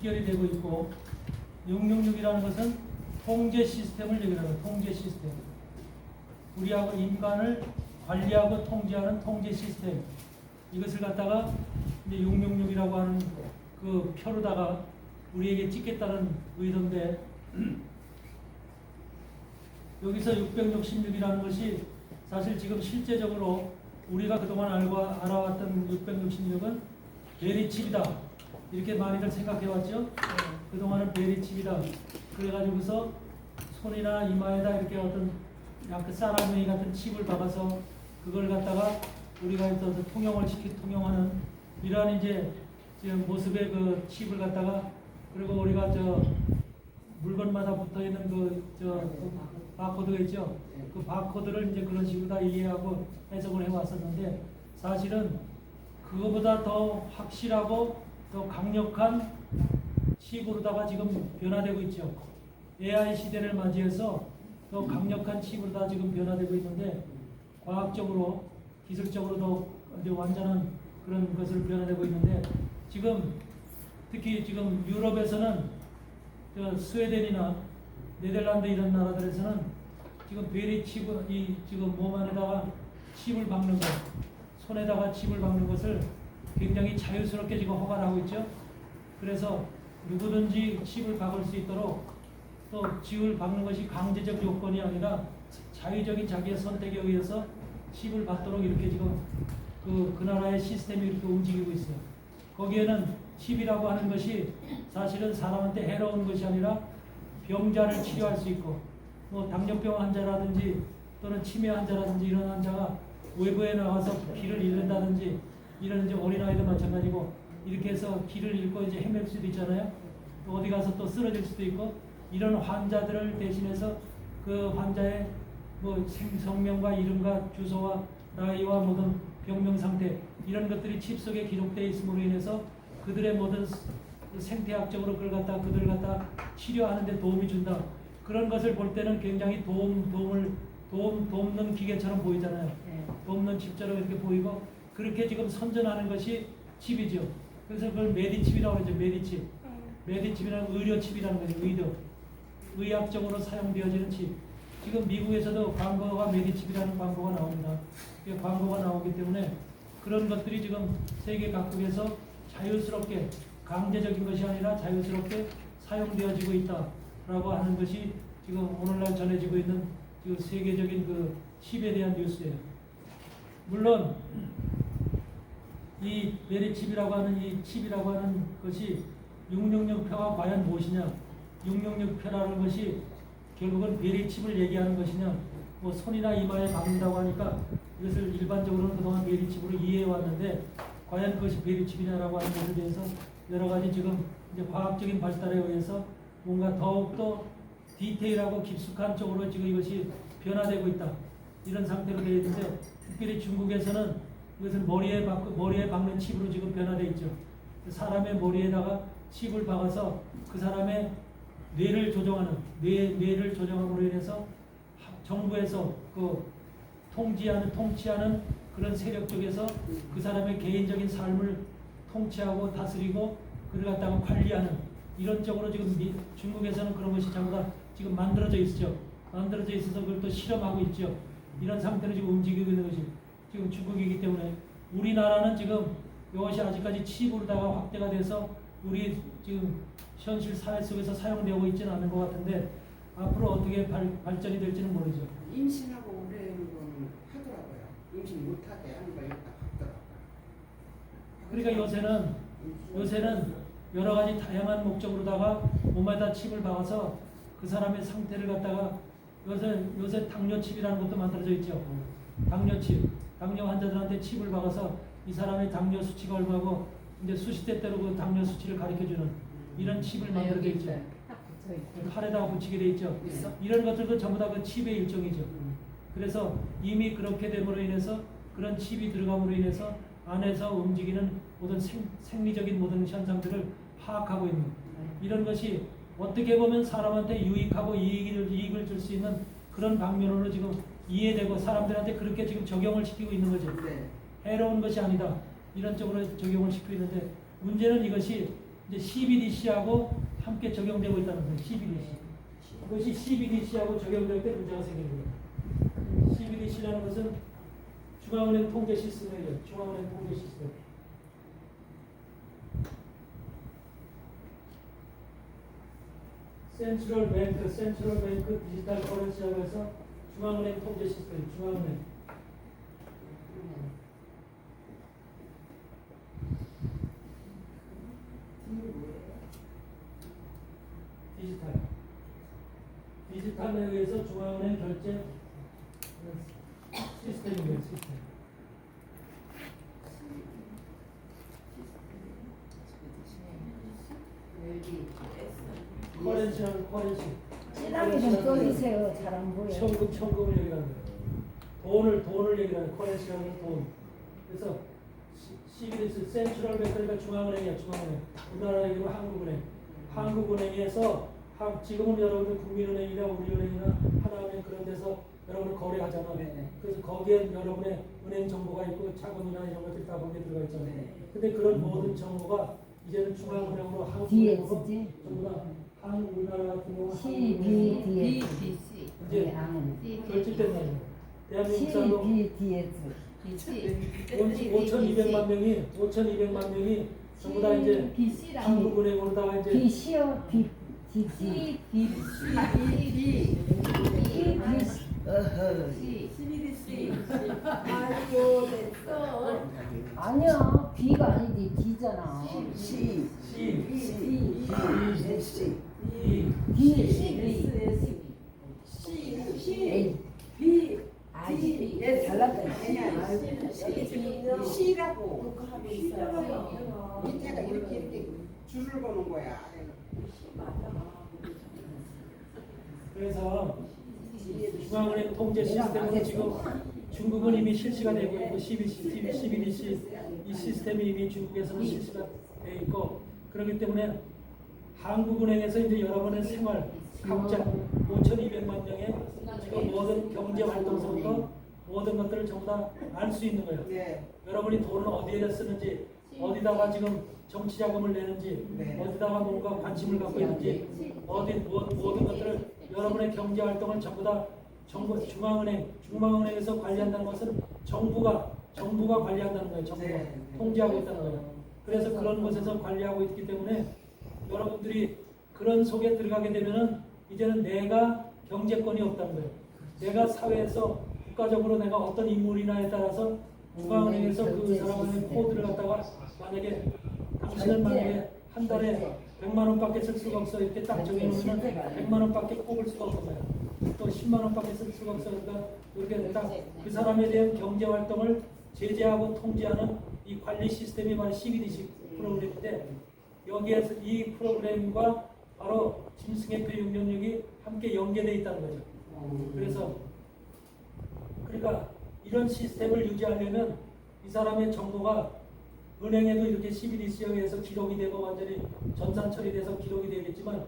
직결이 되고 있고 666이라는 것은 통제 시스템을 얘기하는 통제 시스템. 우리하고 인간을 관리하고 통제하는 통제 시스템. 이것을 갖다가 이제 666이라고 하는 그 표로다가 우리에게 찍겠다는 의도인데 여기서 666이라는 것이 사실 지금 실제적으로 우리가 그동안 알아왔던 666은 베리칩이다. 이렇게 많이들 생각해왔죠? 그동안은 베리칩이다. 그래가지고서 손이나 이마에다 이렇게 어떤 약간 쌀알맹이 같은 칩을 박아서 그걸 갖다가 우리가 또 통용하는 이러한 이제 지금 모습의 그 칩을 갖다가 그리고 우리가 저 물건마다 붙어 있는 그 바코드가 있죠. 그 바코드를 이제 그런 식으로 다 이해하고 해석을 해왔었는데 사실은 그거보다 더 확실하고 더 강력한 칩으로다가 지금 변화되고 있죠. AI 시대를 맞이해서 더 강력한 칩으로 다 지금 변화되고 있는데 과학적으로 기술적으로도 아주 완전한 그런 것을 변화되고 있는데 지금 특히 지금 유럽에서는 스웨덴이나 네덜란드 이런 나라들에서는 지금 베리 칩을 지금 몸 안에다가 칩을 박는 것, 손에다가 칩을 박는 것을 굉장히 자유스럽게 지금 허가를 하고 있죠. 그래서 누구든지 칩을 박을 수 있도록 또 칩을 박는 것이 강제적 요건이 아니라 자유적인 자기의 선택에 의해서 칩을 받도록 이렇게 지금 그 나라의 시스템이 이렇게 움직이고 있어요. 거기에는 칩이라고 하는 것이 사실은 사람한테 해로운 것이 아니라 병자를 치료할 수 있고 뭐 당뇨병 환자라든지 또는 치매 환자라든지 이런 환자가 외부에 나가서 길을 잃는다든지 이런 이제 어린아이도 마찬가지고 이렇게 해서 길을 잃고 이제 헤맬 수도 있잖아요. 또 어디 가서 또 쓰러질 수도 있고 이런 환자들을 대신해서 그 환자의 뭐 성명과 이름과 주소와 나이와 모든 병명 상태 이런 것들이 칩 속에 기록되어 있음으로 인해서 그들의 모든 생태학적으로 그들 갖다 치료하는 데 도움이 준다. 그런 것을 볼 때는 굉장히 돕는 기계처럼 보이잖아요. 돕는 칩처럼 이렇게 보이고 그렇게 지금 선전하는 것이 칩이죠. 그래서 그걸 메디칩이라고 하죠. 메디칩. 메디칩이라는 의료칩이라는 거죠. 의학적으로 사용되어지는 칩. 지금 미국에서도 광고가 메디칩이라는 광고가 나옵니다. 광고가 나오기 때문에 그런 것들이 지금 세계 각국에서 자유스럽게 강제적인 것이 아니라 자유스럽게 사용되어지고 있다라고 하는 것이 지금 오늘날 전해지고 있는 지금 세계적인 그 칩에 대한 뉴스예요. 물론 이 메리칩이라고 하는 이 칩이라고 하는 것이 666표가 과연 무엇이냐? 666표라는 것이 결국은 메리칩을 얘기하는 것이냐? 뭐 손이나 이마에 박는다고 하니까 이것을 일반적으로는 그동안 메리칩으로 이해해 왔는데 과연 그것이 메리칩이냐라고 하는 것에 대해서 여러 가지 지금 이제 과학적인 발달에 의해서 뭔가 더욱더 디테일하고 깊숙한 쪽으로 지금 이것이 변화되고 있다. 이런 상태로 되어 있는데 특별히 중국에서는 이것을 머리에 박는 칩으로 지금 변화되어 있죠. 사람의 머리에다가 칩을 박아서 그 사람의 뇌를 조정하는 뇌를 조정함으로 인해서 정부에서 그 통치하는 그런 세력 쪽에서 그 사람의 개인적인 삶을 통치하고 다스리고 그를 갖다가 관리하는 이런 쪽으로 지금 중국에서는 그런 것이 전부 다 지금 만들어져 있죠. 만들어져 있어서 그걸 또 실험하고 있죠. 이런 상태로 지금 움직이고 있는 것이 지금 중국이기 때문에 우리나라는 지금 이것이 아직까지 칩으로다가 확대가 돼서 우리 지금 현실 사회 속에서 사용되고 있지는 않은 것 같은데 앞으로 어떻게 발전이 될지는 모르죠. 임신하고 오래는 건 하더라고요. 임신 못하게 하는 걸 여기다 박더라고요. 그러니까 요새는 여러 가지 다양한 목적으로다가 몸에다 칩을 박아서 그 사람의 상태를 갖다가 요새 당뇨칩이라는 것도 만들어져 있죠. 당뇨칩. 당뇨 환자들한테 칩을 박아서 이 사람의 당뇨 수치가 얼마고 이제 수시대대로 그 당뇨 수치를 가르쳐주는 이런 칩을 만들어져 있죠. 팔에다가 붙이게 돼 있죠. 이런 것들도 전부 다 그 칩의 일종이죠. 그래서 이미 그렇게 됨으로 인해서 그런 칩이 들어감으로 인해서 안에서 움직이는 모든 생리적인 모든 현상들을 파악하고 있는 이런 것이 어떻게 보면 사람한테 유익하고 이익을 줄 수 있는 그런 방면으로 지금 이해되고 사람들한테 그렇게 지금 적용을 시키고 있는 거죠. 해로운 것이 아니다. 이런 쪽으로 적용을 시키고 있는데 문제는 이것이 이제 CBDC하고 함께 적용되고 있다는 거예요. CBDC. 그것이 CBDC하고 적용될 때 문제가 생기는 거예요. CBDC라는 것은 중앙은행 통제 시스템이에요. 중앙은행 통제 시스템. 센트럴 뱅크 디지털 커런시라고 해서 중앙은행 통제 시스템, 중앙은행. 디지털에 의해서 중앙은행 결제 시스템이에요, 시스템. 커런시라는 커런시. 찌라기 좀 써주세요. 잘 안 보여. 현금을 얘기하는 거예요. 돈을 얘기하는 커런시라는 돈. 그래서 CBDC 센트럴 뱅크가 중앙은행이야, 중앙은행. 우리나라 얘기로 한국은행. 한국은행에서 지금은 여러분들 국민은행이나 우리은행이나 하나은행 그런 데서 여러분 거래하잖아. 그래서 거기에 여러분의 은행 정보가 있고 자금이나 이런 것들이 다 거기에 들어가 있잖아요. 근데 그런 모든 정보가 이제는 중앙은행으로 한국은행으로 전부 다 우리나라 같은 경우 CBDS. 이제 결집된다는 거예요. 대한민국 사람도 CBDS. 5,200만 명이 전부 다 이제 한국은행으로다가 이제 BC요. 아니야. B가 아니지. D잖아. 예, 잘났다. C라고. 밑에가 이렇게 줄을 거는 거야. 그래서 중앙은행 통제 시스템은 지금 중국은 이미 실시가 되고 있고 CBDC 이 시스템이 이미 중국에서는 실시가 되어 있고 그렇기 때문에 한국은행에서 이제 여러분의 생활 각자 5,200만 명의 지금 모든 경제 활동서부터 모든 것들을 전부 다 알 수 있는 거예요. 네. 여러분이 돈을 어디에다 쓰는지 어디다가 지금 정치 자금을 내는지 어디다가 뭔가 관심을 갖고 있는지 모든 것들을 여러분의 경제 활동을 전부 다 중앙은행에서 관리한다는 것은 정부가 관리한다는 거예요. 정부가 통제하고 있다는 거예요. 그래서 그런 곳에서 관리하고 있기 때문에 여러분들이 그런 속에 들어가게 되면은 이제는 내가 경제권이 없다는 거예요. 내가 사회에서 국가적으로 내가 어떤 인물이나에 따라서 중앙은행에서 그 사람의 코드를 갖다가 만약에 당신은 만약에 한 달에 100만 원밖에 쓸 수가 없어 이렇게 딱 정해놓으면 100만 원밖에 뽑을 수가 없는 거야. 또 10만 원밖에 쓸 수가 없어 그러니까 이렇게 딱 그 사람에 대한 경제 활동을 제재하고 통제하는 이 관리 시스템이 바로 CBDC 프로그램인데 여기에서 이 프로그램과 바로 짐승의표 666이 함께 연계되어 있다는 거죠. 그래서 그러니까 이런 시스템을 유지하려면 이 사람의 정보가 은행에도 이렇게 CBDC에 의해서 기록이 되고 완전히 전산 처리돼서 기록이 되겠지만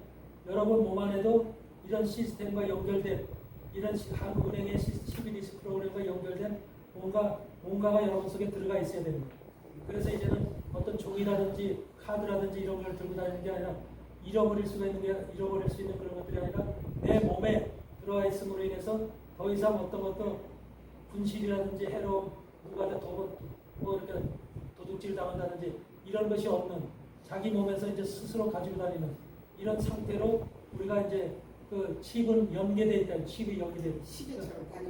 여러분 몸 안에도 이런 시스템과 연결된 이런 한국은행의 CBDC 프로그램과 연결된 뭔가가 여러분 속에 들어가 있어야 됩니다. 그래서 이제는 어떤 종이라든지 카드라든지 이런 걸 들고 다니는 게 아니라 잃어버릴 수 있는 그런 것들이 아니라 내 몸에 들어가 있음으로 인해서 더 이상 어떤 것도 분실이라든지 해로움 누가 뭐 이렇게 도둑질 당한다든지 이런 것이 없는 자기 몸에서 이제 스스로 가지고 다니는 이런 상태로 우리가 이제 그 칩은 연계되어 있다. 칩이 연계되어 있다.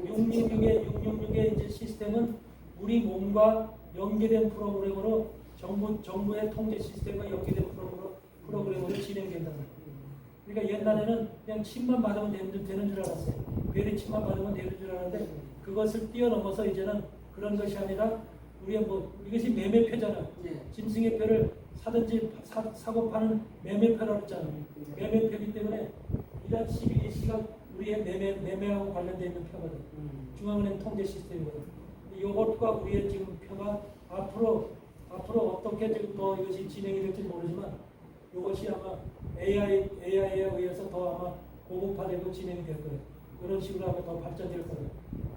666의 이제 시스템은 우리 몸과 연계된 프로그램으로 정부의 통제 시스템과 연계된 프로그램으로 진행된다. 그러니까 옛날에는 그냥 칩만 받으면 되는 줄 알았어요. 베리 칩만 받으면 되는 줄 알았는데 그것을 뛰어넘어서 이제는 그런 것이 아니라 우리의 이것이 매매표잖아. 짐승의 표를 사든지 사고 파는 매매표라고 했잖아. 매매표이기 때문에 이런 CBDC가 우리의 매매하고 관련되어 있는 표거든. 중앙은행 통제 시스템이거든. 이것과 우리의 지금 표가 앞으로 어떻게 지금 더 이것이 진행이 될지 모르지만 이것이 아마 AI에 의해서 더 아마 고급화되고 진행이 될 거예요. 이런 식으로 아마 더 발전될 거예요.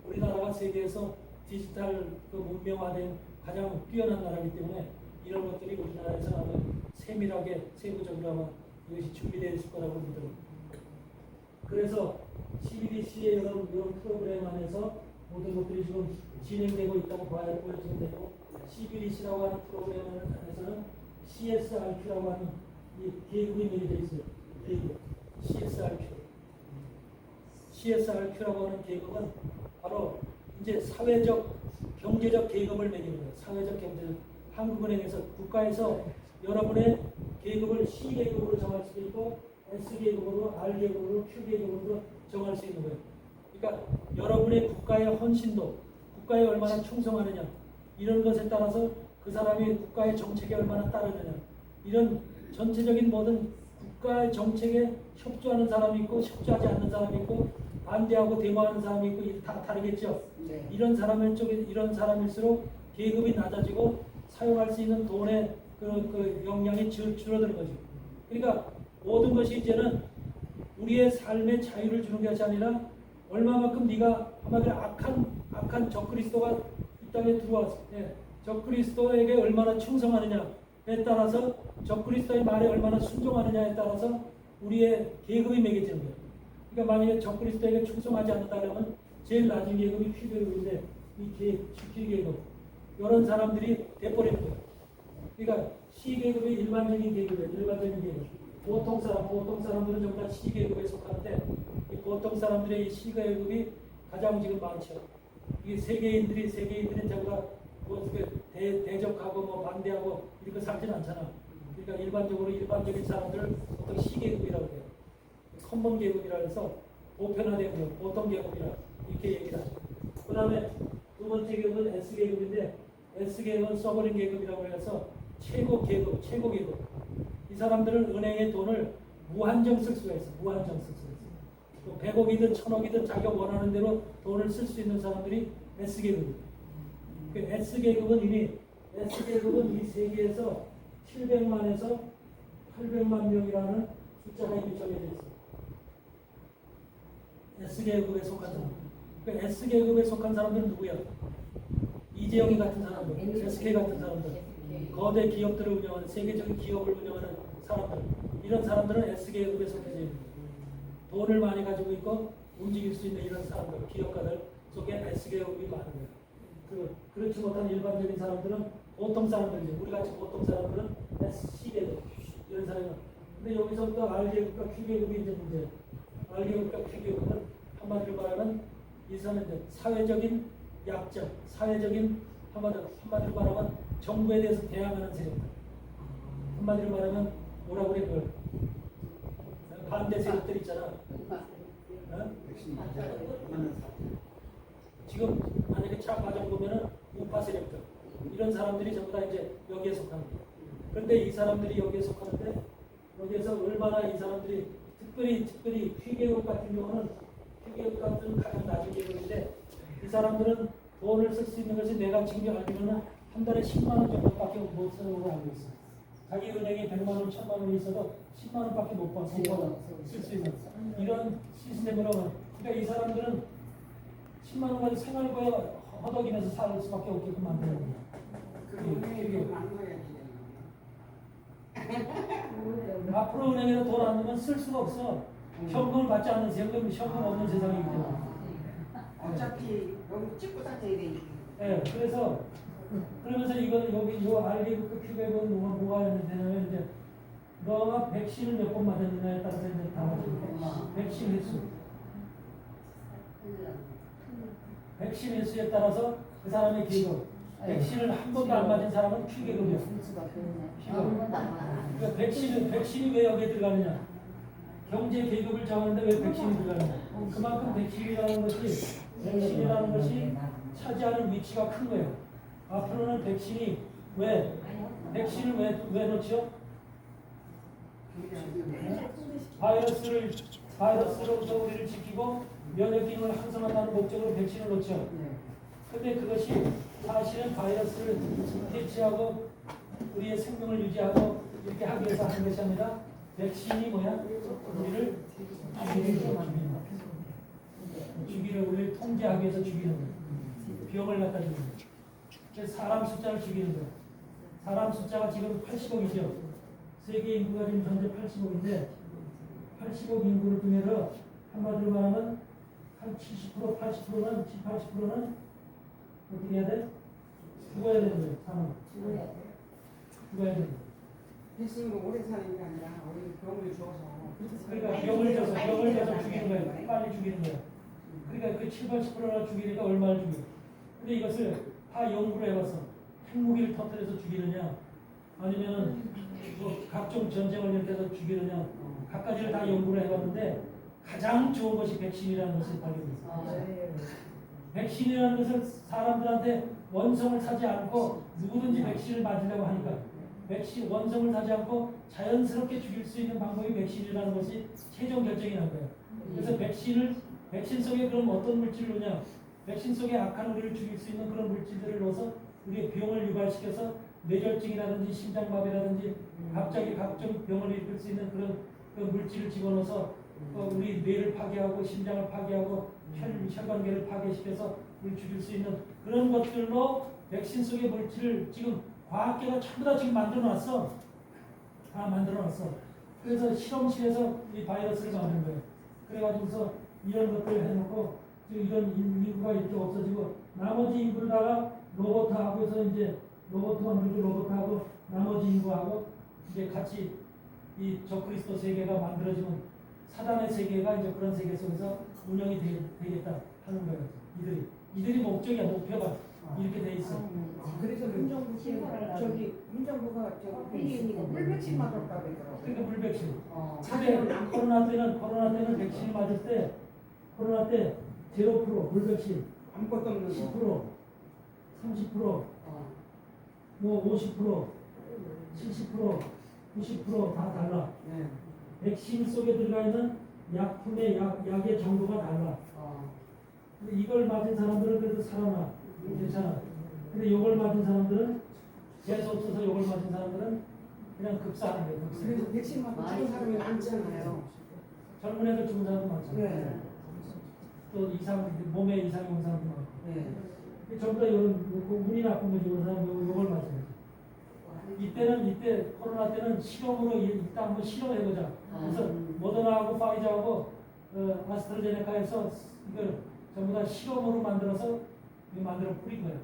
우리나라가 세계에서 디지털 문명화된 가장 뛰어난 나라이기 때문에 이런 것들이 우리나라에서 아마 세밀하게 세부적으로 아마 이것이 준비되어 있을 거라고 믿어요. 그래서 CBDC의 이런 프로그램 안에서 모든 것들이 지금 진행되고 있다고 보여지면 되고, CBDC라고 하는 프로그램 안에서는 CSRQ라고 하는 이 계급이 매겨져 있어요. 계급. CSRQ라고 하는 계급은 바로 이제 사회적, 경제적 계급을 매기는 거예요. 사회적, 경제적. 한국은행에서, 국가에서 여러분의 계급을 C계급으로 정할 수도 있고, S계급으로, R계급으로, Q계급으로 정할 수 있는 거예요. 그러니까 여러분의 국가의 헌신도, 국가에 얼마나 충성하느냐, 이런 것에 따라서 그 사람이 국가의 정책에 얼마나 따르느냐, 이런 전체적인 모든 국가의 정책에 협조하는 사람이 있고 협조하지 않는 사람이 있고 반대하고 데모하는 사람이 있고 이게 다 다르겠죠. 네. 이런 사람일수록 계급이 낮아지고 사용할 수 있는 돈의 그 역량이 줄어드는 거죠. 그러니까 모든 것이 이제는 우리의 삶의 자유를 주는 것이 아니라 얼마만큼 네가 한마디로 악한 적그리스도가 이 땅에 들어와서 적그리스도에게 얼마나 충성하느냐에 따라서 적그리스도의 말에 얼마나 순종하느냐에 따라서 우리의 계급이 매겨지는 거예요. 그러니까 만약에 적그리스도에게 충성하지 않는다 그러면 제일 낮은 계급이 Q계급인데 이 Q계급 이런 사람들이 돼버리는 거예요. 그러니까 C계급이 일반적인 계급이에요. 일반적인 계급. 보통 사람들은 전부 다 C계급에 속하는데 이 보통 사람들의 이 C계급이 가장 지금 많죠. 이게 세계인들이 전부 다 뭐 대적하고 뭐 반대하고 이렇게 살지는 않잖아. 그러니까 일반적인 사람들을 보통 C계급이라고 해요. 컨먼 계급이라 해서 보편화된 보통 계급이라 이렇게 얘기를 하죠. 그 다음에 두 번째 계급은 S계급인데 S계급은 서버린 계급이라고 해서 최고 계급. 이 사람들은 은행에 돈을 무한정 쓸 수가 있어. 무한정 쓸 수가 있어. 100억이든 1000억이든 자기가 원하는 대로 돈을 쓸 수 있는 사람들이 S계급이에요. 그 S계급은 이 세계에서 700만에서 800만 명이라는 숫자가 이미 정해져 있어요. S계급에 속한 사람. 그 S계급에 속한 사람들은 누구야? 이재용이 같은 사람들, SK 같은 사람들, 거대 기업들을 운영하는, 세계적인 기업을 운영하는 사람들, 이런 사람들은 S계급에 속해져 있는 거예요. 돈을 많이 가지고 있고 움직일 수 있는 이런 사람들, 기업가들 속에 S계급이 많은 거예요. 그렇지 못한 일반적인 사람들은 보통 사람들이죠. 우리같이 보통 사람들은 C계급 이런 사람이. 근데 여기서부터 R계급과 Q계급이 이제 문제예요. R계급과 Q계급은 한마디로 말하면 이 사람은 사회적인 약점, 한마디로 말하면 정부에 대해서 대항하는 세력. 한마디로 말하면 뭐라고 그래, 그걸 반대 세력들 있잖아. 지금 만약에 차 과정 보면은 우파 세력들 이런 사람들이 전부 다 이제 여기에 속하는 거예요. 그런데 이 사람들이 여기에 속하는데 여기에서 얼마나 이 사람들이 특별히 Q계급 같은 경우는 Q계급 같은 가장 낮은 계급인데 이 사람들은 돈을 쓸 수 있는 것이 내가 지금 알기로는 한 달에 10만 원 정도밖에 못 쓰는 걸로 알고 있어. 자기 은행에 100만 원, 1000만 원이 있어도 10만 원밖에 못 받아 쓸 수 있는 이런 시스템으로. 그러니까 이 사람들은 10만 원 가지고 생활고에 허덕이면서 살 수밖에 없게끔 만드는 거야. 그게 안 앞으로 은행에서 돈 안 넣으면 쓸 수가 없어. 현금을 받지 않는 현금 없는 세상이기 때문에. 어차피 여기 찍고 다녀야 되니까. 네, 그러면서 이거는 여기 요 R계급 Q계급은 뭐가 되냐면 이제 너가 백신을 몇 번 맞았느냐에 따라서 이제 달라져요. 백신 횟수. 백신 횟수에 따라서 그 사람의 계급. 백신을 한 번도 안 맞은 사람은 Q계급이야. 그러니까 백신이 왜 여기에 들어가느냐? 경제 계급을 정하는데 왜 백신이 들어가느냐? 그만큼 백신이라는 것이 차지하는 위치가 큰 거예요. 앞으로는 백신을 왜 넣죠? 바이러스로부터 우리를 지키고 면역 기능을 향상한다는 목적으로 백신을 넣죠. 근데 그것이 사실은 바이러스를 퇴치하고 우리의 생명을 유지하고 이렇게 하기 위해서 하는 것이 아니라 백신이 뭐야? 우리를 우리를 통제하기 위해서 죽이는 거예요. 병을 갖다 주는 거예요. 그래서 사람 숫자를 죽이는 거예요. 사람 숫자가 지금 80억이죠. 세계 인구가 지금 현재 80억인데 80억 인구를 두면 한마디로 말하면 한 70%, 80%는 80%는 어떻게 해야 돼? 죽어야 되는 거예요. 사람 죽어야 되는 거예요. 백신으로 오래 사는 게 아니라 우리 병을 줘서 그러니까 병을 줘서 죽이는 거예요. 빨리 죽이는 거예요. 그러니까 그 7, 80%나 죽이니까 얼마를 죽여. 근데 이것을 다 연구를 해봤어. 핵무기를 터뜨려서 죽이느냐, 아니면은 뭐 각종 전쟁을 일으켜서 죽이느냐, 각가지를 다 연구를 해봤는데 가장 좋은 것이 백신이라는 것이 발견됐어요. 백신이라는 것은 사람들한테 원성을 사지 않고 누구든지 백신을 맞으려고 하니까 백신 원성을 사지 않고 자연스럽게 죽일 수 있는 방법이 백신이라는 것이 최종 결정이 난 거예요. 그래서 백신 속에 그럼 어떤 물질을 넣냐? 백신 속에 악한 우리를 죽일 수 있는 그런 물질들을 넣어서 우리의 병을 유발시켜서 뇌졸중이라든지 심장마비라든지 갑자기 각종 병을 일으킬 수 있는 그런 그 물질을 집어넣어서 우리 뇌를 파괴하고 심장을 파괴하고 혈관계를 파괴시켜서 우리 죽일 수 있는 그런 것들로 백신 속의 물질을 지금 과학계가 전부 다 지금 만들어놨어. 다 만들어놨어. 그래서 실험실에서 이 바이러스를 만든 거예요. 그래가지고서 이런 것들을 해놓고 지금 이런 인구가 이렇게 없어지고 나머지 인구를다가 로봇하고 해서 이제 로봇 만들고 로봇하고 나머지 인구하고 이제 같이 이 적그리스도 세계가 만들어지면 사단의 세계가 이제 그런 세계 속에서 운영이 되겠다 하는 거예요. 이들이 목적이야. 목표가 이렇게 돼 있어. 그래서 문정부가 물백신 맞았다고 그러더라고요. 그러니까 물백신. 자기는 근데 코로나 때는 백신을 맞을 때 코로나 때 0% 물백신, 아무것도 없는 10%, 거. 30%, 뭐 50%, 70%, 90%다 달라. 네. 백신 속에 들어가 있는 약품의 약의 정도가 달라. 근데 이걸 맞은 사람들은 그래도 살아나. 괜찮아. 근데 이걸 맞은 사람들은 재수 없어서 이걸 맞은 사람들은 그냥 급사하는 거예요. 급사. 그래서 백신 맞고 죽은 사람이 많잖아요. 젊은 애들 죽은 사람도 많잖아. 네. 또 몸에 이상이 온 사람도 많고. 네. 전부 다 이런 운이 나쁜 거 죽은 사람 이걸 맞아요. 이때 코로나 때는 실험으로 일단 한번 실험해보자. 그래서 모더나하고 파이저하고 아스트라제네카에서 이걸 전부 다 실험으로 만들어서 만들어 뿌린 거예요.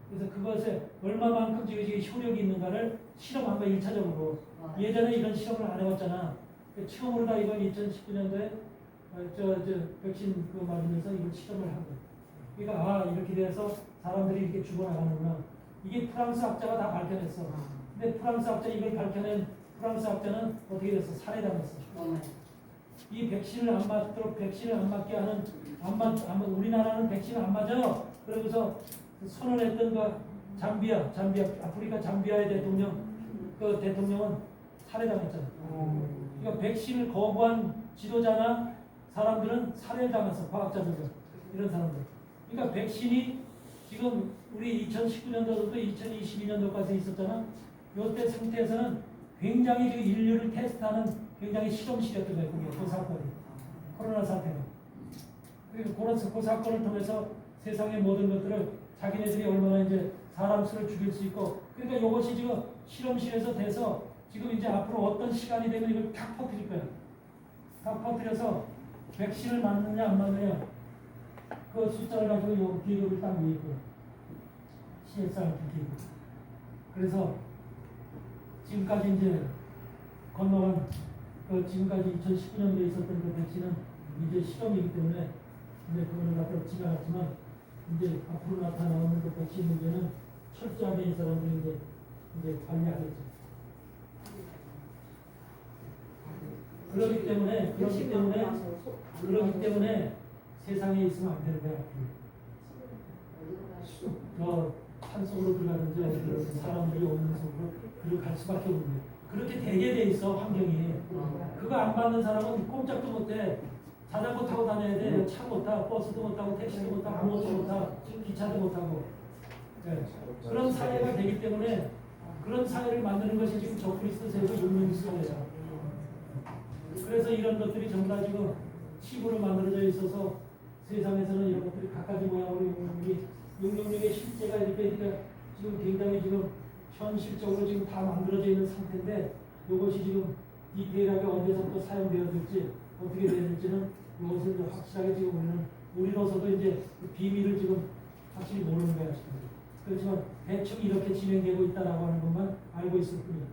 그래서 그것에 얼마만큼 이게 효력이 있는가를 실험한 거예요. 1차적으로. 예전에 이런 실험을 안 해봤잖아. 처음으로 다 이번 2019년도에 백신 그거 맞으면서 이걸 실험을 한 거예요. 그러니까 이렇게 돼서 사람들이 이렇게 죽어나가는구나. 이게 프랑스 학자가 다 밝혀냈어. 근데 프랑스 학자 이걸 밝혀낸 프랑스 학자는 어떻게 됐어? 살해당했어. 이 백신을 안 맞도록 백신을 안 맞게 하는 우리나라는 백신을 안 맞아. 그러면서 선언했던 그 잠비아 아프리카 잠비아의 대통령은 살해당했잖아. 그러니까 백신을 거부한 지도자나 사람들은 살해를 당했어. 과학자들은 이런 사람들. 그러니까 백신이 지금 우리 2019년도부터 2022년도까지 있었잖아. 이때 상태에서는 굉장히 지금 인류를 테스트하는 굉장히 실험실이었던 거예요. 그 사건이. 코로나 사태가. 그리고 그 사건을 통해서 세상의 모든 것들을 자기네들이 얼마나 이제 사람 수를 죽일 수 있고, 그러니까 이것이 지금 실험실에서 돼서 지금 이제 앞으로 어떤 시간이 되면 이걸 탁 퍼뜨릴 거야. 탁 퍼뜨려서 백신을 맞느냐 안 맞느냐 그 숫자를 가지고 요 비교를 딱 위에 있고요. CSR 비교. 그래서 지금까지 이제 건너간 지금까지 2019년도에 있었던 그 백신은 이제 실험이기 때문에 이제 그거는 갖다 지나갔지만 이제 앞으로 나타나오는 그 백신 문제는 철저하게 이 사람들이 이제 관리하겠죠. 그렇기 때문에 세상에 있으면 안 되는 거야. 산속으로 들어가든지 사람들이 없는 속으로 그리고 갈 수밖에 없는 거야. 그렇게 되게 돼 있어 환경이. 그거 안 받는 사람은 꼼짝도 못해. 자전거 타고 다녀야 돼. 차 못 타, 버스도 못 타고, 택시도 못 타고, 아무것도 못 타, 기차도 못 타고. 네. 그런 사회가 되기 때문에 그런 사회를 만드는 것이 지금 적그리스도 세계 윤명수예요. 그래서 이런 것들이 전부 다 지금 칩으로 만들어져 있어서 세상에서는 이런 것들이 각가지 모양으로 용용력의 실제가 이렇게 지금 굉장히 지금 현실적으로 지금 다 만들어져 있는 상태인데 이것이 지금 이 대략이 언제서부터 사용되어질지 어떻게 될지는 이것을 이제 확실하게 지금 우리로서도 이제 그 비밀을 지금 확실히 모르는 거야 지금. 그렇지만 대충 이렇게 진행되고 있다라고 하는 것만 알고 있을 뿐이야.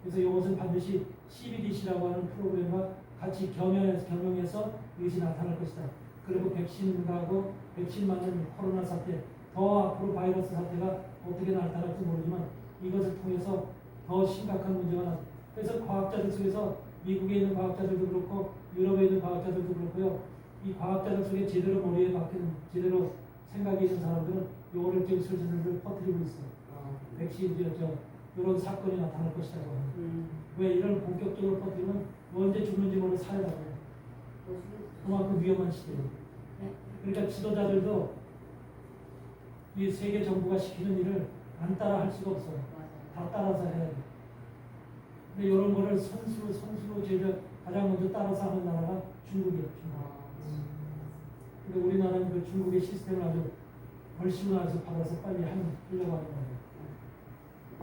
그래서 이것은 반드시 CBDC라고 하는 프로그램과 같이 경영해서 이것이 나타날 것이다. 그리고 백신하고 백신 맞는 코로나 사태, 더 앞으로 바이러스 사태가 어떻게 나타날지 모르지만 이것을 통해서 더 심각한 문제가 나. 그래서 과학자들 속에서 미국에 있는 과학자들도 그렇고 유럽에 있는 과학자들도 그렇고요. 이 과학자들 속에 제대로 머리에 박힌 제대로 생각이 있는 사람들은 요거를 지금 슬슬 퍼뜨리고 있어요. 백신 이런 사건이 나타날 것이라고 합니다. 왜 이런 본격적으로 퍼뜨리면 언제 죽는지 모르는 사회라고 해요. 그만큼 위험한 시대예요. 그러니까 지도자들도 이 세계 정부가 시키는 일을 안 따라 할 수가 없어요. 다 따라서 해야 돼요. 근데 이런 거를 선수로 제일 가장 먼저 따라서 하는 나라가 중국이에요. 근데 우리나라는 그 중국의 시스템을 아주 벌심나서 받아서 빨리 하려고 하는 거예요.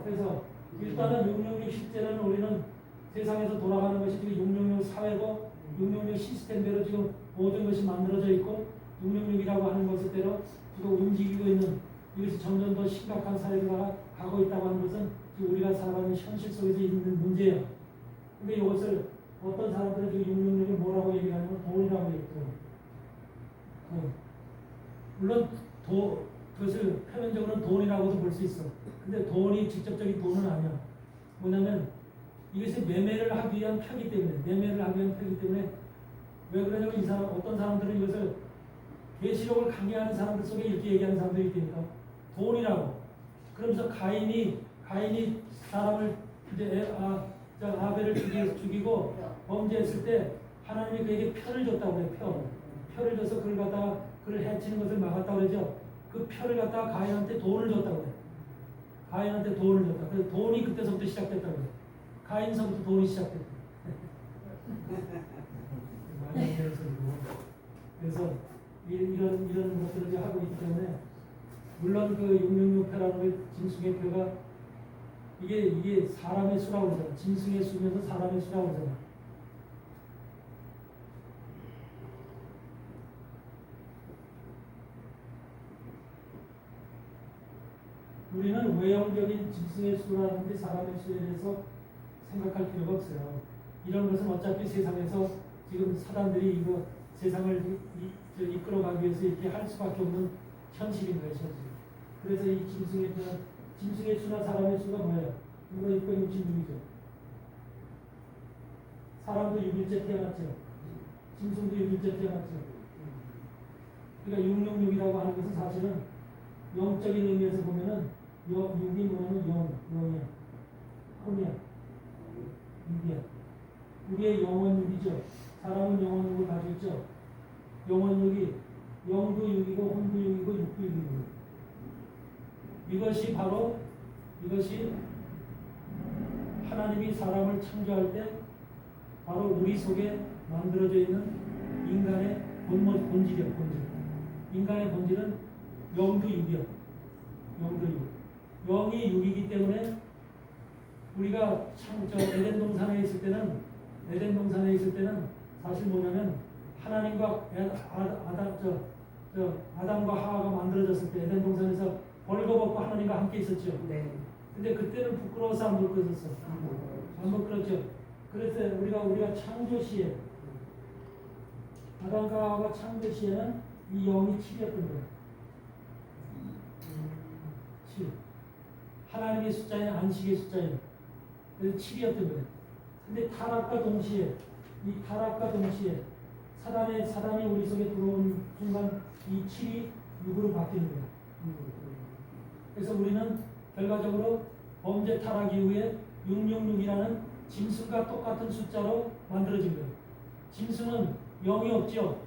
그래서 일단은 666 실제는 우리는 세상에서 돌아가는 것이 지금 666 사회고 666 시스템대로 지금 모든 것이 만들어져 있고 666이라고 하는 것대로 지금 움직이고 있는 이것이 점점 더 심각한 사회로 가고 있다고 하는 것은 지금 우리가 살아가는 현실 속에서 있는 문제예요. 근데 이것을 어떤 사람들은 지금 666을 뭐라고 얘기하냐면 돈이라고 얘기해요. 물론 그것을 표면적으로는 돈이라고도 볼 수 있어. 근데 돈이 직접적인 돈은 아니야. 뭐냐면 이것이 매매를 하기 위한 표기 때문에 왜 그러냐면 이 사람 어떤 사람들은 이것을 계시록을 강의하는 사람들 속에 이렇게 얘기하는 사람들이 있다니까 돈이라고. 그러면서 가인이 사람을 이제 아벨을 죽이고 범죄했을 때 하나님이 그에게 표를 줬다고 해요. 표를 줘서 그를 해치는 것을 막았다고 그러죠. 그 표를 갖다가 가인한테 돈을 줬다고 해요. 가인한테 돈을 줬다. 그래서 돈이 그때서부터 시작됐다고 해요. 가인서부터 돈이 시작됐다. 많이 하는 소리고. 그래서 이런 것들을 하고 있기 때문에 물론 그 666표라는 짐승의 표가 이게 사람의 수라고 그러잖아. 짐승의 수면서 사람의 수라고 그러잖아. 우리는 외형적인 짐승의 수라든지 사람의 수에 대해서 생각할 필요가 없어요. 이런 것은 어차피 세상에서 지금 사단들이 이거 세상을 이끌어가기 위해서 이렇게 할 수밖에 없는 현실인 거예요, 현실. 그래서 이 짐승의 수나 사람의 수가 뭐예요? 이거 666이죠. 사람도 6일째 태어났죠. 짐승도 6일째 태어났죠. 그러니까 666이라고 하는 것은 사실은 영적인 의미에서 보면은 6이 뭐냐면 영이야. 혼이야. 6이야. 우리의 영혼 6이죠. 사람은 영혼 6을 가지고 있죠. 영혼 6이 영도 6이고 혼도 6이고 육도 6이고 이것이 하나님이 사람을 창조할 때 바로 우리 속에 만들어져 있는 인간의 본질이야. 인간의 본질은 영도 6이야. 영도 6. 영이 6이기 때문에 우리가 에덴 동산에 있을 때는 사실 뭐냐면 하나님과 아담과 하와가 만들어졌을 때 에덴 동산에서 벌거벗고 하나님과 함께 있었죠. 네. 근데 그때는 부끄러워서 안 부끄러졌어. 안 부끄럽죠. 그래서 우리가 창조 시에 아담과 하와가 창조 시에는 이 영이 7이었던 거예요. 7. 하나님의 숫자는 안식의 숫자예요. 그래서 7이었던 거예요. 근데 타락과 동시에 사단이 우리 속에 들어온 순간 이 7이 6으로 바뀌는 거예요. 그래서 우리는 결과적으로 범죄 타락 이후에 666이라는 짐승과 똑같은 숫자로 만들어진 거예요. 짐승은 영이 없죠.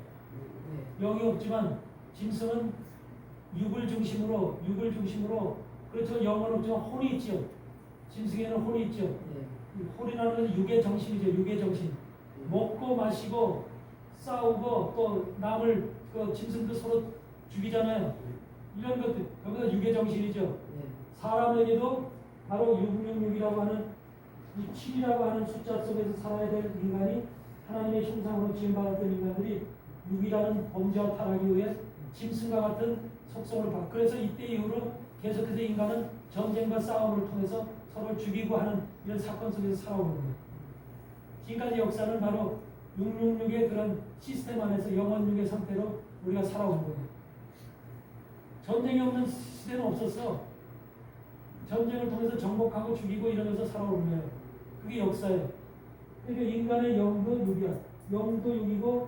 영이 없지만 짐승은 6을 중심으로 그렇죠. 영은 없지만 혼이 있죠. 짐승에는 혼이 있죠. 혼이라는 것은 육의 정신이죠. 육의 정신. 먹고 마시고 싸우고 또 남을 짐승도 서로 죽이잖아요. 이런 것들 그거가 육의 정신이죠. 사람에게도 바로 666이라고 하는 이 7이라고 하는 숫자 속에서 살아야 될 인간이 하나님의 형상으로 지음받았던 인간들이 6이라는 범죄와 타락 이후에 짐승과 같은 속성을 받고 그래서 이때 이후로 계속해서 인간은 전쟁과 싸움을 통해서 서로를 죽이고 하는 이런 사건 속에서 살아오는 거예요. 지금까지 역사는 바로 666의 그런 시스템 안에서 영원육의 상태로 우리가 살아온 거예요. 전쟁이 없는 시대는 없었어. 전쟁을 통해서 정복하고 죽이고 이러면서 살아오는 거예요. 그게 역사예요. 그러니까 인간의 영도 6이야. 영도 6이고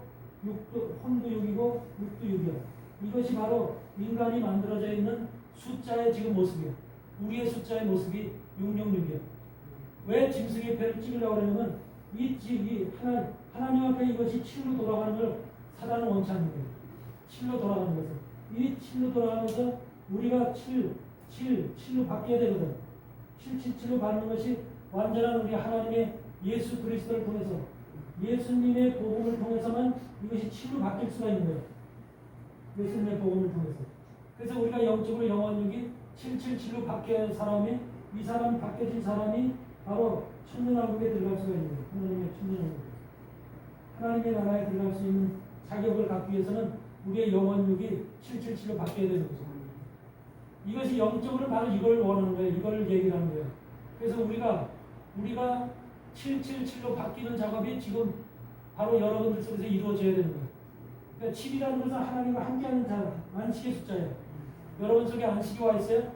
혼도 6이고 육도 6이야. 이것이 바로 인간이 만들어져 있는 숫자의 지금 모습이야. 우리의 숫자의 모습이 666이야. 왜 짐승의 배를 찍으려고 그러냐면 하나님 앞에 이것이 7로 돌아가는 걸 사단은 원치 않는 거예요. 7로 돌아가는 것을. 이 7로 돌아가면서 우리가 7로 바뀌어야 되거든. 777로 받는 것이 완전한 우리 하나님의 예수 그리스도를 통해서 예수님의 복음을 통해서만 이것이 7로 바뀔 수가 있는 거예요. 예수님의 복음을 통해서. 그래서 우리가 영적으로 영원육이 777로 바뀌어야 사람이 이 사람 바뀌어진 사람이 바로 천년왕국에 들어갈 수가 있는 거예요. 하나님의 천년왕국. 하나님의 나라에 들어갈 수 있는 자격을 갖기 위해서는 우리의 영원육이 777로 바뀌어야 되는 거죠. 이것이 영적으로 바로 이걸 원하는 거예요. 이걸 얘기를 하는 거예요. 그래서 우리가 777로 바뀌는 작업이 지금 바로 여러분들 속에서 이루어져야 되는 거예요. 그러니까 7이라는 것은 하나님과 함께하는 안식의 숫자예요. 여러분 속에 안식이 와 있어요?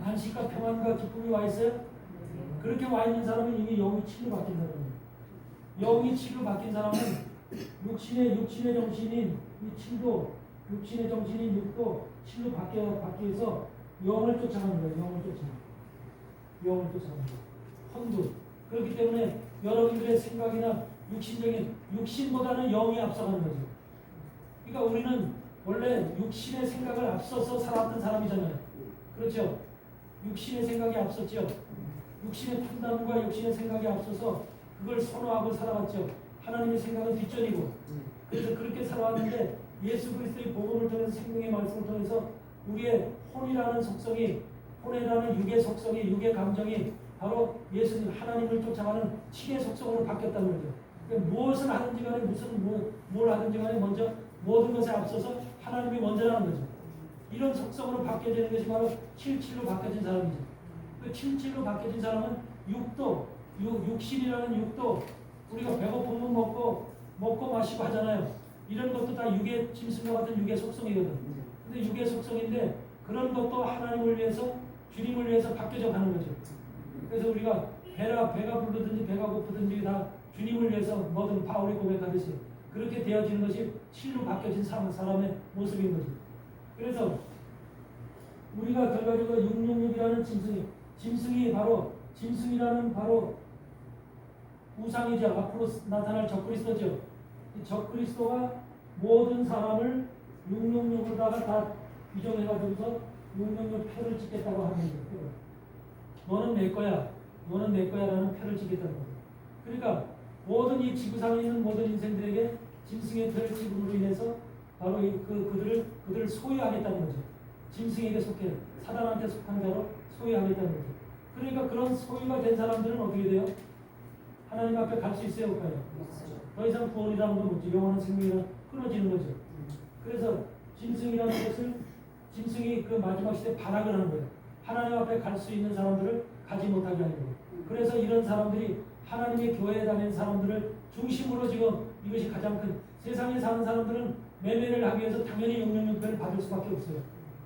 안식과 평안과 기쁨이 와 있어요? 그렇게 와 있는 사람은 이미 영이 7로 바뀐 사람이에요. 영이 7로 바뀐 사람은 육신의 정신인 이 7도, 육신의 정신인 6도 7로 바뀌어서 영을 쫓아가는 거예요. 영을 쫓아가는 거예요. 혼도. 그렇기 때문에 여러분들의 생각이나 육신보다는 영이 앞서가는 거죠. 그러니까 우리는 원래 육신의 생각을 앞서서 살았던 사람이잖아요. 그렇죠? 육신의 생각이 앞섰죠. 육신의 판단과 육신의 생각이 앞서서 그걸 선호하고 살아왔죠. 하나님의 생각은 뒷전이고. 그래서 그렇게 살아왔는데 예수 그리스도의 복음을 통해서 생명의 말씀을 통해서 우리의 혼이라는 속성이, 혼이라는 육의 속성이, 육의 감정이 바로 예수님 하나님을 쫓아가는 칠의 속성으로 바뀌었다는 거죠. 그러니까 무엇을 하든지 간에 뭘 하든지 간에 먼저 모든 것에 앞서서 하나님이 먼저라는 거죠. 이런 속성으로 바뀌어지는 것이 바로 77로 바뀌어진 사람이죠. 그 77로 바뀌어진 사람은 육신이라는 육도 우리가 배고프면 먹고 마시고 하잖아요. 이런 것도 다 육의 짐승과 같은 육의 속성이거든. 근데 육의 속성인데 그런 것도 하나님을 위해서 주님을 위해서 바뀌어져 가는 거죠. 그래서 우리가 배가 부르든지 배가 고프든지 다 주님을 위해서 뭐든 바울이 고백하듯이 그렇게 되어지는 것이 7로 바뀌어진 사람의 모습인 거죠. 그래서 우리가 결과적으로 666이라는 짐승이 바로 짐승이라는 바로 우상이죠. 앞으로 나타날 적그리스도죠. 이 적그리스도가 모든 사람을 666으로다가 다 규정해가지고서 666 표를 찍겠다고 하는 거예요. 너는 내 거야. 너는 내 거야 라는 표를 찍겠다는 거예요. 그러니까 모든 이 지구상에 있는 모든 인생들에게 짐승의 표를 찍음으로 인해서 바로 그들을 소유하겠다는 거죠. 짐승에게 속해 사단한테 속한 자로 소유하겠다는 거죠. 그러니까 그런 소유가 된 사람들은 어떻게 돼요? 하나님 앞에 갈 수 있어요, 없어요? 더 이상 구원이라는 건 없지. 영원한 생명이란 끊어지는 거죠. 그래서 짐승이라는 것을 짐승이 그 마지막 시대 발악을 하는 거예요. 하나님 앞에 갈 수 있는 사람들을 가지 못하게 하는 거예요. 그래서 이런 사람들이 하나님의 교회에 다니는 사람들을 중심으로 지금 이것이 가장 큰 세상에 사는 사람들은 매매를 하기 위해서 당연히 666표를 받을 수밖에 없어요.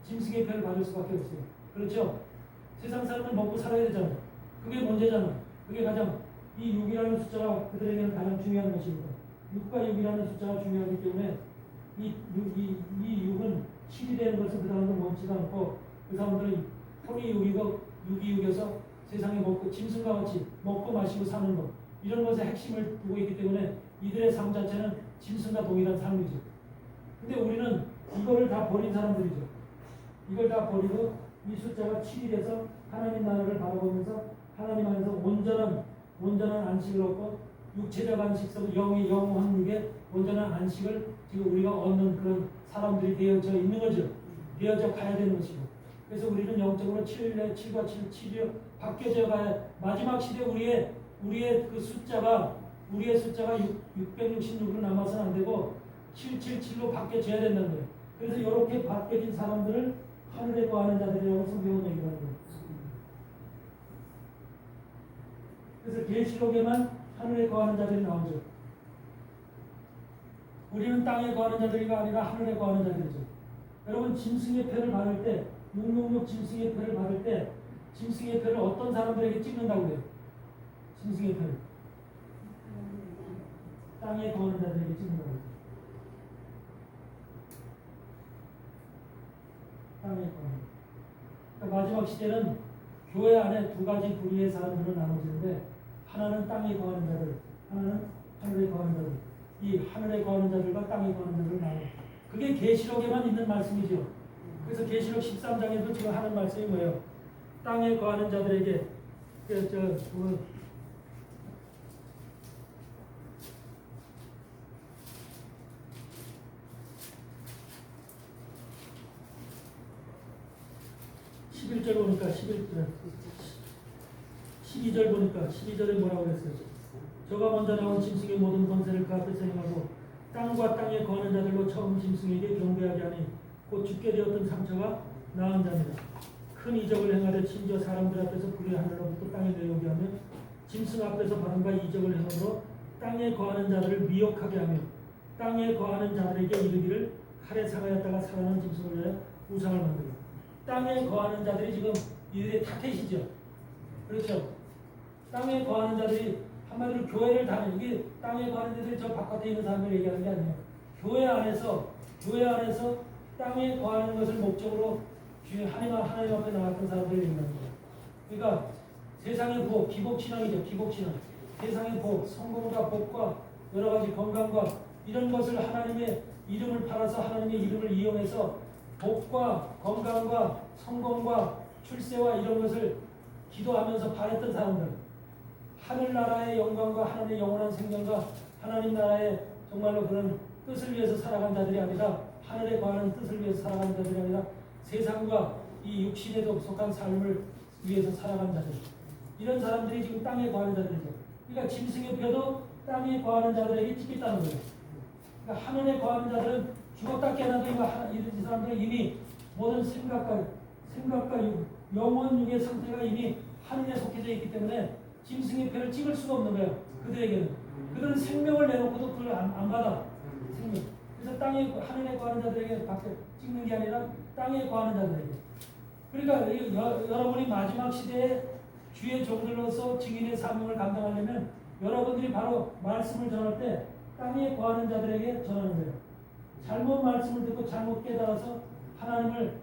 짐승의 표를 받을 수밖에 없어요. 그렇죠? 세상 사람은 먹고 살아야 되잖아요. 그게 문제잖아요. 그게 가장 이 6이라는 숫자가 그들에게는 가장 중요한 것입니다. 6과 6이라는 숫자가 중요하기 때문에 이 6은 7이 되는 것을 그 사람들은 원치도 않고 그 사람들은 혼이 6이고 6이 6이어서 세상에 먹고 짐승과 같이 먹고 마시고 사는 것 이런 것에 핵심을 두고 있기 때문에 이들의 삶 자체는 짐승과 동일한 삶이죠. 근데 우리는 이거를 다 버린 사람들이죠. 이걸 다 버리고 이 숫자가 7이 돼서 하나님 나라를 바라보면서 하나님 안에서 온전한 안식을 얻고 육체적 안식 속 영원 육의 온전한 안식을 지금 우리가 얻는 그런 사람들이 되어져 있는 거죠. 되어져 가야 되는 것이고. 그래서 우리는 영적으로 7과 7이 바뀌어져 가야 마지막 시대 우리의 그 숫자가 666으로 남아서는 안 되고 777로 바뀌어져야 된다는 거예요. 그래서 이렇게 바뀌어진 사람들을 하늘에 거하는 자들이라고 성경은 얘기하는 거예요. 그래서 계시록에만 하늘에 거하는 자들이 나오죠. 우리는 땅에 거하는 자들이가 아니라 하늘에 거하는 자들이죠. 여러분 짐승의 표를 받을 때 666 짐승의 표를 받을 때 짐승의 표를 어떤 사람들에게 찍는다고 해요? 짐승의 표를 땅에 거하는 자들에게 찍는다고 해요. 땅에 거하는. 그러니까 마지막 시대는 교회 안에 두 가지 부류의 사람들로 나눠지는데 하나는 땅에 거하는 자들, 하나는 하늘에 거하는 자들. 이 하늘에 거하는 자들과 땅에 거하는 자들을 나눠. 그게 계시록에만 있는 말씀이죠. 그래서 계시록 13장에도 지금 하는 말씀이 뭐예요? 땅에 거하는 자들에게 11절 보니까 12절 보니까 12절에 뭐라고 그랬어요? 저가 먼저 나온 짐승의 모든 권세를 그 앞에서 행하고 땅과 땅에 거하는 자들로 처음 짐승에게 경배하게 하니 곧 죽게 되었던 상처가 나은 자니라. 큰 이적을 행하되 심지어 사람들 앞에서 불의 하늘로부터 땅에 내려오게 하며 짐승 앞에서 받은 바 이적을 행함으로 땅에 거하는 자들을 미혹하게 하며 땅에 거하는 자들에게 이르기를 칼에 상하였다가 살아난 짐승을 위하여 우상을 만들고. 땅에 거하는 자들이 지금 이들의 타켓이죠. 그렇죠. 땅에 거하는 자들이 한마디로 교회를 다니는, 이게 땅에 거하는 자들이 저 바깥에 있는 사람을 얘기하는 게 아니에요. 교회 안에서 땅에 거하는 것을 목적으로 하나님 앞에 나왔던 사람들을 얘기하는 거예요. 그러니까 세상의 복, 기복신앙이죠. 기복신앙. 세상의 복, 성공과 복과 여러 가지 건강과 이런 것을 하나님의 이름을 팔아서 하나님의 이름을 이용해서 복과 건강과 성공과 출세와 이런 것을 기도하면서 바랬던 사람들, 하늘나라의 영광과 하나님의 영원한 생명과 하나님 나라의 정말로 그런 뜻을 위해서 살아간 자들이 아니라 하늘에 거하는 뜻을 위해서 살아간 자들이 아니라 세상과 이 육신에도 속한 삶을 위해서 살아간 자들, 이런 사람들이 지금 땅에 거하는 자들이죠. 그러니까 짐승의 표도 땅에 거하는 자들에게 찍혔다는 거예요. 그러니까 하늘에 거하는 자들은 죽었다 깨어나도 이 사람들은 이미 모든 생각과 영혼육의 상태가 이미 하늘에 속해져 있기 때문에 짐승의 표를 찍을 수가 없는 거예요. 그들에게는. 그들은 생명을 내놓고도 그걸 안 받아. 생명. 그래서 하늘에 거하는 자들에게 찍는 게 아니라 땅에 거하는 자들에게. 그러니까 여러분이 마지막 시대에 주의 종들로서 증인의 사명을 감당하려면 여러분들이 바로 말씀을 전할 때 땅에 거하는 자들에게 전하는 거예요. 잘못 말씀을 듣고 잘못 깨달아서 하나님을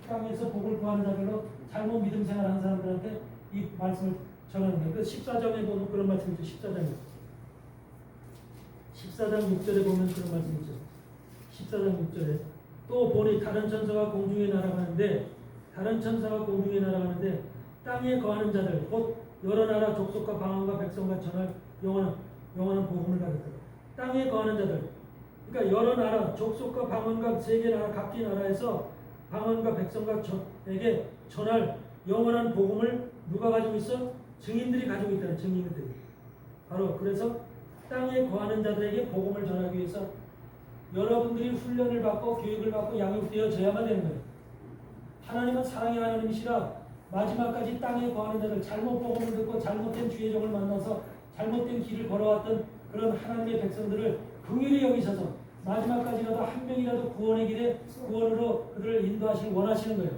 땅에서 복을 구하는 자들로 잘못 믿음 생활하는 사람들한테 이 말씀을 전하는 거예요. 그래서 14장에 보면 그런 말씀이죠. 14장 6절에 보면 그런 말씀이죠. 14장 6절에 또 보니 다른 천사가 공중에 날아가는데 땅에 거하는 자들 곧 여러 나라 족속과 방언과 백성과 전할 영원한 복음을 가졌다. 땅에 거하는 자들, 그러니까 여러 나라 족속과 방언과 세계 나라 각기 나라에서 방언과 백성과에게 전할 영원한 복음을 누가 가지고 있어? 증인들이 가지고 있다는 증인들이. 바로 그래서 땅에 거하는 자들에게 복음을 전하기 위해서 여러분들이 훈련을 받고 교육을 받고 양육되어져야만 되는 거예요. 하나님은 사랑의 하나님이시라 마지막까지 땅에 거하는 자들, 잘못 복음을 듣고 잘못된 주의 종을 만나서 잘못된 길을 걸어왔던 그런 하나님의 백성들을 긍휼히 여기셔서 마지막까지라도 한 명이라도 구원의 길에 구원으로 그들을 인도하시길 원하시는 거예요.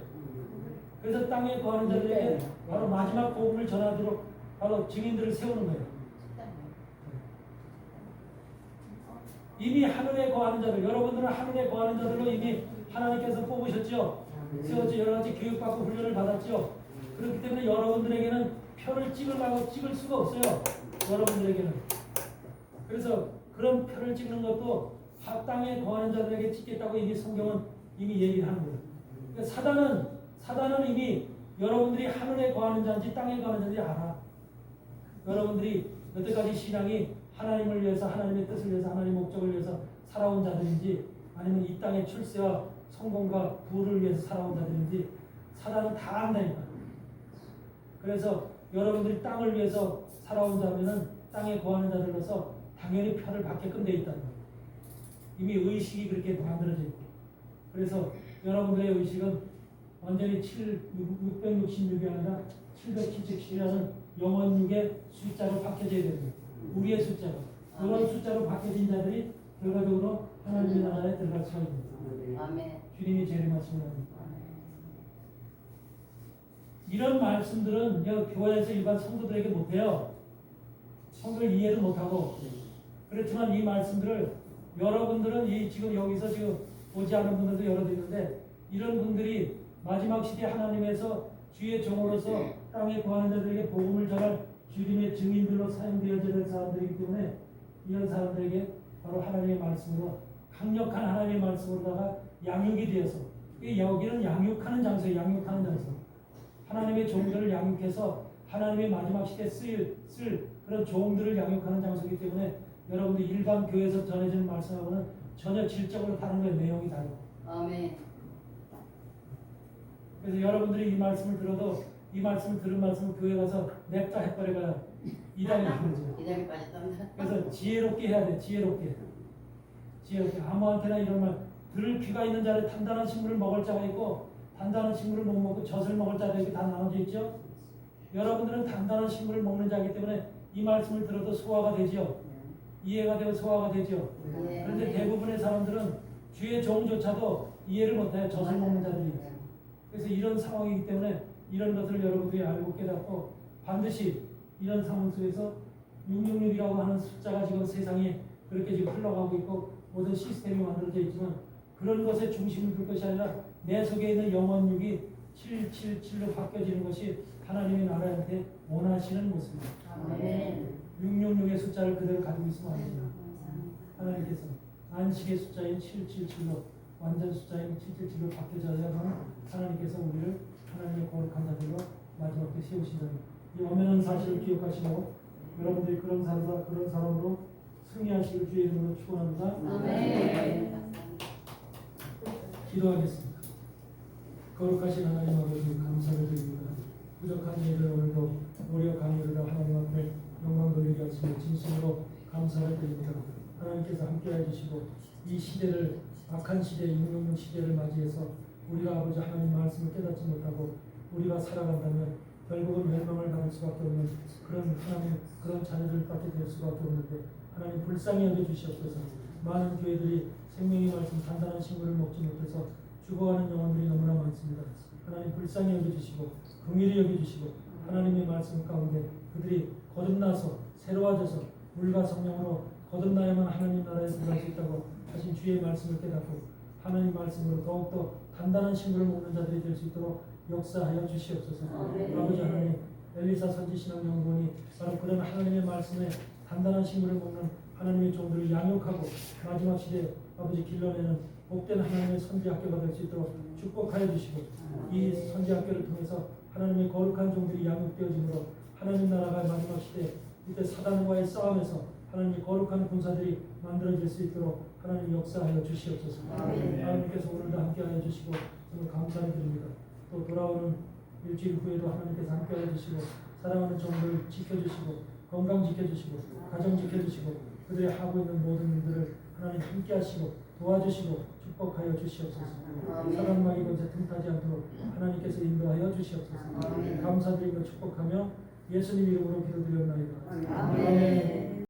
그래서 땅에 거하는 자들에게 바로 마지막 복음을 전하도록 바로 증인들을 세우는 거예요. 이미 하늘에 거하는 자들, 여러분들은 하늘에 거하는 자들로 이미 하나님께서 뽑으셨죠. 세웠죠. 여러 가지 교육받고 훈련을 받았죠. 그렇기 때문에 여러분들에게는 표를 찍을 수가 없어요. 여러분들에게는. 그래서 그런 표를 찍는 것도 땅에 거하는 자들에게 찍겠다고 이미 성경은 이미 얘기하는 거예요. 그러니까 사단은 이미 여러분들이 하늘에 거하는 자인지 땅에 거하는 자인지 알아. 여러분들이 여태까지 신앙이 하나님을 위해서, 하나님의 뜻을 위해서, 하나님의 목적을 위해서 살아온 자들인지 아니면 이 땅의 출세와 성공과 부를 위해서 살아온 자들인지 사단은 다 안다니까. 그래서 여러분들이 땅을 위해서 살아온 자면은 땅에 거하는 자들로서 당연히 표를 받게끔 돼 있다는 거예요. 이미 의식이 그렇게 만들어져 있고. 그래서 여러분들의 의식은 완전히 666이 아니라 777이라는 영원육의 숫자로 바뀌어져야 됩니다. 우리의 숫자로. 이런 숫자로 바뀌어진 자들이 결과적으로 하나님의 나라에 들어갈 수가 있습니다. 아멘. 주님이 재림하시면 이런 말씀들은 교회에서 일반 성도들에게 못해요. 성도를 이해를 못하고. 그렇지만 이 말씀들을 여러분들은 지금 여기서 지금 오지 않은 분들도 여러 있는데 이런 분들이 마지막 시대 하나님에서 주의 종으로서 땅에 거하는 자들에게 복음을 전할 주님의 증인들로 사용되어야 될 사람들이기 때문에 이런 사람들에게 바로 하나님의 말씀으로 강력한 하나님의 말씀으로다가 양육이 되어서 여기는 양육하는 장소예요. 양육하는 장소. 하나님의 종들을 양육해서 하나님의 마지막 시대에 쓸 그런 종들을 양육하는 장소이기 때문에 여러분들 일반 교회에서 전해지는 말씀하고는 전혀 질적으로 다른 거예요. 내용이 다르고. 아멘. 그래서 여러분들이 이 말씀을 들어도 이 말씀을 들은 말씀을 교회 가서 냅다 해버려가 이단이 되죠. 이단이 빠졌답니다. 그래서 지혜롭게 해야 돼. 지혜롭게 아무한테나 이런 말 들을 귀가 있는 자를 단단한 식물을 먹을 자가 있고 단단한 식물을 못 먹고 젖을 먹을 자가 이렇게 다 나눠져 있죠. 여러분들은 단단한 식물을 먹는 자이기 때문에 이 말씀을 들어도 소화가 되죠. 이해가 되고 소화가 되죠. 그런데 대부분의 사람들은 주의 종조차도 이해를 못해요. 젖을 먹는 자들이. 그래서 이런 상황이기 때문에 이런 것을 여러분들이 알고 깨닫고 반드시 이런 상황 속에서 666이라고 하는 숫자가 지금 세상에 그렇게 지금 흘러가고 있고 모든 시스템이 만들어져 있지만 그런 것에 중심을 둘 것이 아니라 내 속에 있는 영원육이 777로 바뀌어지는 것이 하나님의 나라한테 원하시는 모습입니다. 아멘. 666의 숫자를 그대로 가지고 있으면 안 됩니다. 하나님께서 안식의 숫자인 777로 완전 숫자인 777로 바뀌어져야만 하나님께서 우리를 하나님의 거룩한 자들로 마지막 때 세우신다는 이 엄연한 사실을 기억하시고 여러분들이 그런 사람으로 승리하시길 주의 이름으로 축원합니다. 아멘. 기도하겠습니다. 거룩하신 하나님 아버지 감사를 드립니다. 부족한 일을 오늘도 노력 강요를 하나님 앞에 영광 돌리게 하시며 진심으로 감사를 드립니다. 하나님께서 함께해 주시고 이 시대를 악한 시대 666 시대를 맞이해서 우리가 아버지 하나님 말씀을 깨닫지 못하고 우리가 살아간다면 결국은 멸망을 받을 수밖에 없는 그런 하나님 그런 자녀들밖에 될 수밖에 없는데 하나님 불쌍히 여겨 주시옵소서. 많은 교회들이 생명의 말씀 단단한 식물을 먹지 못해서 죽어가는 영혼들이 너무나 많습니다. 하나님 불쌍히 여겨 주시고 긍휼히 여겨 주시고 하나님의 말씀 가운데 그들이 거듭나서 새로워져서 물과 성령으로 거듭나야만 하나님 나라에 들어갈 수 있다고 하신 주의 말씀을 깨닫고 하나님 말씀으로 더욱더 단단한 식물을 먹는 자들이 될 수 있도록 역사하여 주시옵소서. 아버지 하나님 엘리사 선지신앙연구원이 바로 그런 하나님의 말씀에 단단한 식물을 먹는 하나님의 종들을 양육하고 마지막 시대에 아버지 길러내는 복된 하나님의 선지학교가 될 수 있도록 축복하여 주시고 이 선지학교를 통해서 하나님의 거룩한 종들이 양육되어지므로 하나님 나라가 마지막 시대에 이때 사단과의 싸움에서 하나님의 거룩한 군사들이 만들어질 수 있도록 하나님 역사하여 주시옵소서. 하나님께서 오늘도 함께하여 주시고 정말 감사를 드립니다. 또 돌아오는 일주일 후에도 하나님께서 함께하여 주시고 사랑하는 종들을 지켜주시고 건강 지켜주시고 가정 지켜주시고 그들이 하고 있는 모든 일들을 하나님 함께하시고 도와주시고 축복하여 주시옵소서. 사단 마귀 권세 틈타지 않도록 하나님께서 인도하여 주시옵소서. 감사드리며 축복하며 예수님 이름으로 기도드렸나이다. 아멘.